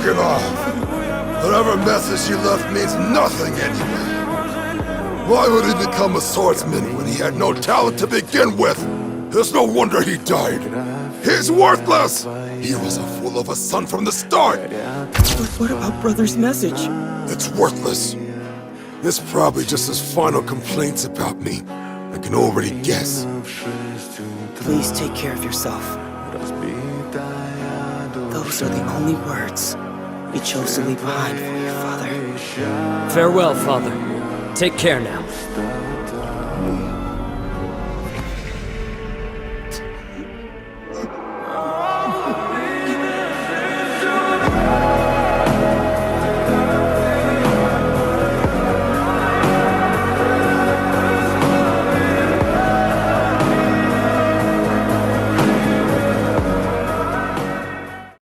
it off. Whatever message he left means nothing anyway. Why would he become a swordsman when he had no talent to begin with? There's no wonder he died. He's worthless! He was a fool of a son from the start! But what about Brother's message? It's worthless. It's probably just his final complaints about me. I can already guess. Please take care of yourself. Those are the only words you chose to leave behind for your father. Farewell, Father. Take care now.